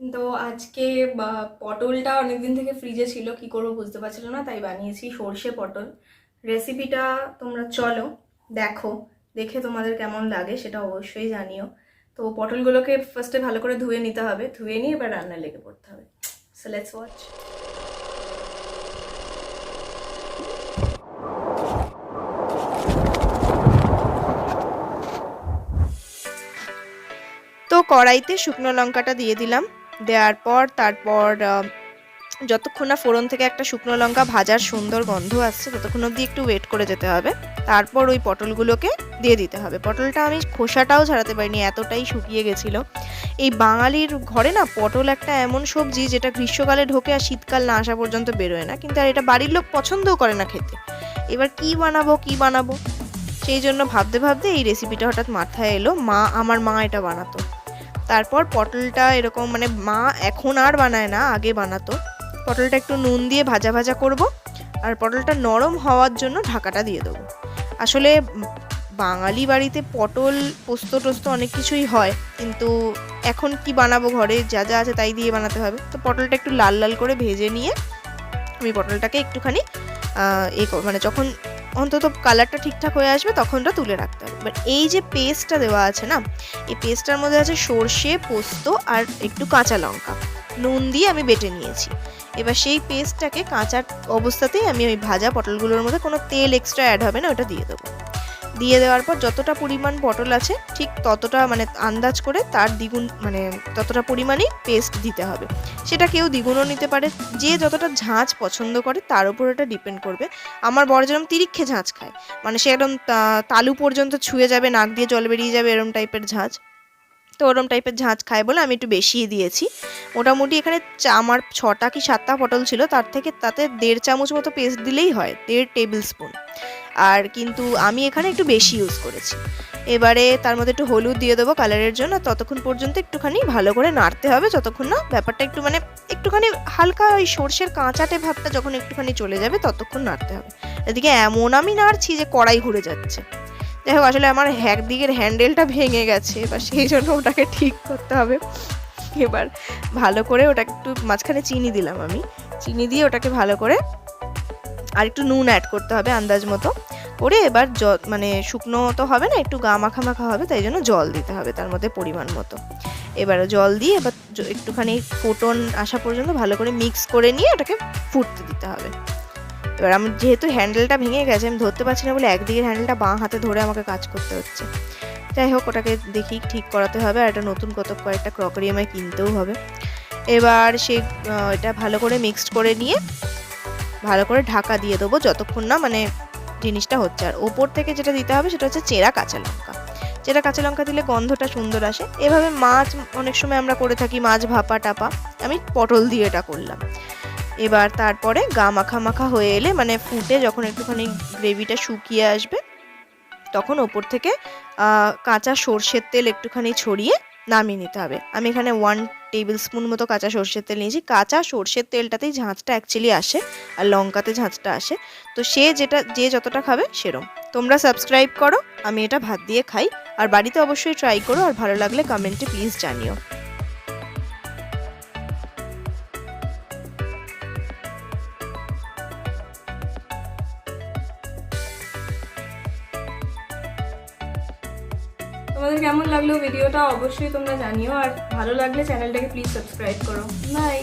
তো আজকে পটলটা অনেকদিন থেকে ফ্রিজে ছিল, কি করবো বুঝতে পারছিলাম না, তাই বানিয়েছি সর্ষে পটল। রেসিপিটা তোমরা চলো দেখো, দেখে তোমাদের কেমন লাগে সেটা অবশ্যই জানিও। তো পটলগুলোকে ফার্স্টে ভালো করে ধুয়ে নিতে হবে, ধুয়ে নিয়ে এবার রান্নায় লেগে পড়তে হবে। So let's watch. তো কড়াইতে শুকনো লঙ্কাটা দিয়ে দিলাম, দেওয়ার পর তারপর যতক্ষণ না ফোড়ন থেকে একটা শুকনো লঙ্কা ভাজার সুন্দর গন্ধ আসছে ততক্ষণ অবধি একটু ওয়েট করে যেতে হবে। তারপর ওই পটলগুলোকে দিয়ে দিতে হবে। পটলটা আমি খোসাটাও ছাড়াতে পারিনি, এতটাই শুকিয়ে গেছিল। এই বাঙালির ঘরে না পটল একটা এমন সবজি যেটা গ্রীষ্মকালে ঢোকে আর শীতকাল না আসা পর্যন্ত বেরোয় না, কিন্তু আর এটা বাড়ির লোক পছন্দও করে না খেতে। এবার কি বানাবো সেই জন্য ভাবতে ভাবতে এই রেসিপিটা হঠাৎ মাথায় এলো। আমার মা এটা বানাতো। তারপর পটলটা এরকম মানে মা এখন আর বানায় না, আগে বানাতো। পটলটা একটু নুন দিয়ে ভাজা ভাজা করব, আর পটলটা নরম হওয়ার জন্য ঢাকাটা দিয়ে দেবো। আসলে বাঙালি বাড়িতে পটল পোস্ত টোস্ত অনেক কিছুই হয়, কিন্তু এখন কি বানাবো, ঘরে যা যা আছে তাই দিয়ে বানাতে হবে। তো পটলটা একটু লাল লাল করে ভেজে নিয়ে আমি পটলটাকে একটুখানি মানে যখন অন্তত কালারটা ঠিকঠাক হয়ে আসবে তখনটা তুলে রাখতে হবে। এবার এই যে পেস্টটা দেওয়া আছে না, এই পেস্টটার মধ্যে আছে সর্ষে, পোস্ত আর একটু কাঁচা লঙ্কা, নুন দিয়ে আমি বেটে নিয়েছি। এবার সেই পেস্টটাকে কাঁচা অবস্থাতেই আমি ওই ভাজা পটলগুলোর মধ্যে, কোনো তেল এক্সট্রা অ্যাড হবে না, ওটা দিয়ে দেবো। দিয়ে দেওয়ার পর যতটা পরিমাণ পটল আছে ঠিক ততটা মানে আন্দাজ করে তার দ্বিগুণ মানে ততটা পরিমাণেই পেস্ট দিতে হবে। সেটা কেউ দ্বিগুণও নিতে পারে, যে যতটা ঝাঁঝ পছন্দ করে তার উপর এটা ডিপেন্ড করবে। আমার বর যেরকম তিরিক্ষে ঝাঁঝ খায়, মানে সে একদম তালু পর্যন্ত ছুঁয়ে যাবে, নাক দিয়ে জল বেরিয়ে যাবে, এরম টাইপের ঝাঁঝ। তো ওরম টাইপের ঝাঁঝ খায় বলে আমি একটু বেশিই দিয়েছি। মোটামুটি এখানে আমার 6টা কি 7টা পটল ছিল, তার থেকে তাতে 1.5 চামচ মতো পেস্ট দিলেই হয়, 1.5 টেবিল স্পুন। আর কিন্তু আমি এখানে একটু বেশি ইউজ করেছি। এবারে তার মধ্যে একটু হলুদ দিয়ে দেবো কালারের জন্য। ততক্ষণ পর্যন্ত একটুখানি ভালো করে নাড়তে হবে, যতক্ষণ না ব্যাপারটা একটু মানে একটুখানি হালকা ওই সর্ষের কাঁচাটে ভাবটা যখন একটুখানি চলে যাবে ততক্ষণ নাড়তে হবে। এদিকে এমন আমি নাড়ছি যে কড়াই ঘুরে যাচ্ছে। যাই হোক, আসলে আমার একদিকের হ্যান্ডেলটা ভেঙে গেছে, এবার সেই জন্য ওটাকে ঠিক করতে হবে। এবার ভালো করে ওটাকে একটু মাঝখানে চিনি দিলাম, আমি চিনি দিয়ে ওটাকে ভালো করে আর একটু নুন অ্যাড করতে হবে আন্দাজ মতো করে। এবার মানে শুকনো তো হবে না, একটু গা মাখা মাখা হবে, তাই জন্য জল দিতে হবে তার মধ্যে পরিমাণ মতো। এবার জল দিয়ে এবার একটুখানি ফোটন আসা পর্যন্ত ভালো করে মিক্স করে নিয়ে ওটাকে ফুটতে দিতে হবে। এবার আমি যেহেতু হ্যান্ডেলটা ভেঙে গেছে, আমি ধরতে পারছি না বলে একদিকের হ্যান্ডেলটা বাঁ হাতে ধরে আমাকে কাজ করতে হচ্ছে। যাই হোক, ওটাকে দেখি ঠিক করাতে হবে, আর একটা নতুন কয়েকটা ক্রকারি আমায় কিনতেও হবে। এবার এটা ভালো করে মিক্সড করে নিয়ে ভালো করে ঢাকা দিয়ে দেবো যতক্ষণ না মানে জিনিসটা হচ্ছে। আর ওপর থেকে যেটা দিতে হবে সেটা হচ্ছে চেরা কাঁচা লঙ্কা। চেরা কাঁচা লঙ্কা দিলে গন্ধটা সুন্দর আসে। এভাবে মাছ অনেক সময় আমরা করে থাকি, মাছ ভাপা টাপা, আমি পটল দিয়ে এটা করলাম। এবার তারপরে গা মাখা মাখা হয়ে এলে মানে ফুটে যখন একটুখানি গ্রেভিটা শুকিয়ে আসবে তখন ওপর থেকে কাঁচা সর্ষের তেল একটুখানি ছড়িয়ে নামিয়ে নিতে হবে। আমি এখানে 1 টেবিল স্পুন মতো কাঁচা সর্ষের তেল নিয়েছি। কাঁচা সর্ষের তেলটাতেই ঝাঁঝটা অ্যাকচুয়ালি আসে, আর লঙ্কাতে ঝাঁঝটা আসে। তো যে যতটা খাবে সেরম। তোমরা সাবস্ক্রাইব করো, আমি এটা ভাত দিয়ে খাই। আর বাড়িতে অবশ্যই ট্রাই করো, আর ভালো লাগলে কমেন্টে প্লিজ জানিও। তোমাদের কেমন লাগলো ভিডিওটা অবশ্যই তোমরা জানিও, আর ভালো লাগলে চ্যানেলটাকে প্লিজ সাবস্ক্রাইব করো। বাই।